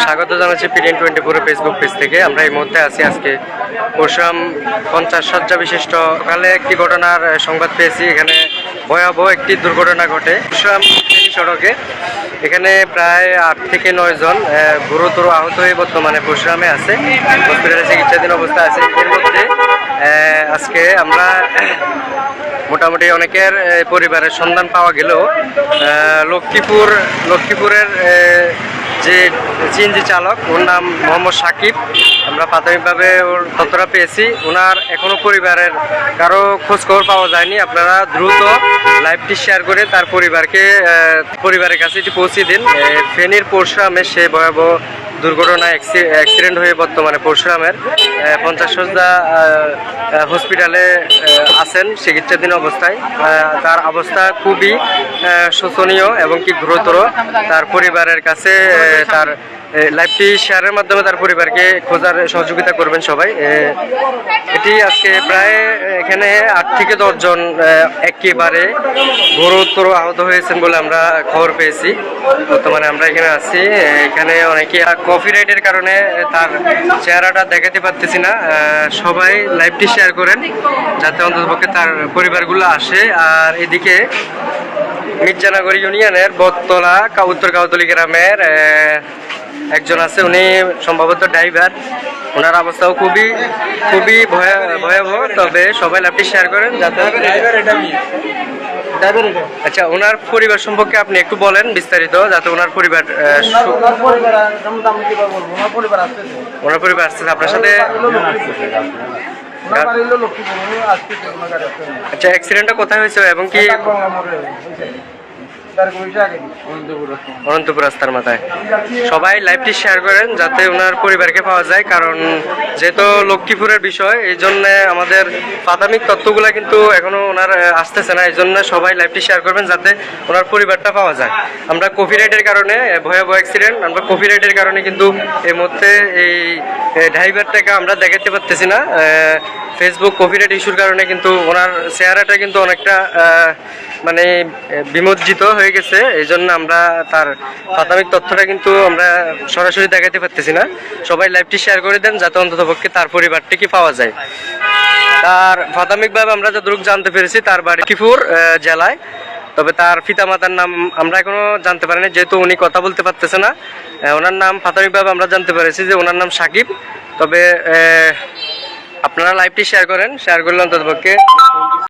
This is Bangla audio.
স্বাগত জানাচ্ছি PTN 24 ফেসবুক পেজ থেকে। আমরা এই মুহূর্তে আছি আজকে পরশুরাম 50 শয্যা বিশিষ্ট সকালে একটি ঘটনার সংবাদ পেয়েছি। এখানে ভয়াবহ একটি দুর্ঘটনা ঘটে পরশুরাম সড়কে। এখানে প্রায় 8 থেকে 9 জন গুরুতর আহত হয়ে বর্তমানে পরশুরামে আছে, হসপিটালে চিকিৎসাধীন অবস্থা আছে। এর মধ্যে আজকে আমরা মোটামুটি অনেকের পরিবারের সন্ধান পাওয়া গেলেও লক্ষ্মীপুরের যে সিএনজি চালক, ওর নাম মোহাম্মদ সাকিব। আমরা প্রাথমিকভাবে ওর তথ্যটা পেয়েছি। ওনার এখনও পরিবারের কারো খোঁজখবর পাওয়া যায়নি। আপনারা দ্রুত লাইভটি শেয়ার করে তার পরিবারের কাছে এটি পৌঁছে দিন। ফেনীর পরশুরামে সে ভয়াবহ দুর্ঘটনায় অ্যাক্সিডেন্ট হয়ে বর্তমানে পরশুরামের 50 শয্যা হসপিটালে আছেন চিকিৎসাধীন অবস্থায়। তার অবস্থা খুবই শোচনীয় এবং কি গুরুতর। তার পরিবারের কাছে তার লাইভটি শেয়ারের মাধ্যমে তার পরিবারকে খোঁজার সহযোগিতা করবেন সবাই। এটি আজকে প্রায় এখানে 8 থেকে 10 জন একেবারে গুরুতর আহত হয়েছেন বলে আমরা খবর পেয়েছি। বর্তমানে আমরা এখানে আছি। এখানে অনেকে কপিরাইটের কারণে তার চেহারাটা দেখাতে পারতেছি না। সবাই লাইভটি শেয়ার করেন যাতে অন্ততপক্ষে তার পরিবারগুলো আসে। আর এদিকে মির্জানগর ইউনিয়নের বটতলা উত্তর কাউতলি গ্রামের একজন আছে, উনি সম্ভবত ড্রাইভার। ওনার অবস্থাও খুবই ভয়াবহ। তবে সবাই লাইভটি শেয়ার করেন যাতে আচ্ছা, ওনার পরিবার সম্পর্কে আপনি একটু বলেন বিস্তারিত, যাতে ওনার পরিবার আসছে আপনার সাথে। আচ্ছা, অ্যাক্সিডেন্টটা কোথায় হয়েছে এবং কি? অনন্তপুর রাস্তার মাথায়। সবাই লাইভটি শেয়ার করেন যাতে ওনার পরিবারকে পাওয়া যায়, কারণ যেহেতু লক্ষ্মীপুরের বিষয়, এই জন্য আমাদের প্রাথমিক তথ্যগুলো কিন্তু এখনো ওনার আসতেছে না। এই জন্য সবাই লাইভটি শেয়ার করবেন যাতে ওনার পরিবারটা পাওয়া যায়। আমরা কপিরাইটের কারণে ভয়াবহ অ্যাক্সিডেন্ট, আমরা কপিরাইটের কারণে কিন্তু এই মুহূর্তে এই ড্রাইভারটাকে আমরা দেখাতে পারতেছি না। ফেসবুক কপিরাইট ইস্যুর কারণে কিন্তু ওনার চেহারাটা কিন্তু অনেকটা মানে বিমজ্জিত হয়ে গেছে। এই জন্য আমরা তার প্রাথমিক তথ্যটা কিন্তু আমরা সরাসরি দেখাতে পারতেছি না। সবাই লাইভটি শেয়ার করে দেন যাতে অন্ততপক্ষে তার পরিবারটিকে পাওয়া যায়। তার প্রাথমিকভাবে আমরা যতটুকু জানতে পেরেছি তার বাড়ি লক্ষ্মীপুর জেলায়। তবে তার পিতামাতার নাম আমরা এখনো জানতে পারিনি, যেহেতু উনি কথা বলতে পারতেছে না। ওনার নাম প্রাথমিকভাবে আমরা জানতে পেরেছি যে ওনার নাম সাকিব। তবে আপনারা লাইভটি শেয়ার করেন, শেয়ার করলে অন্ততপক্ষে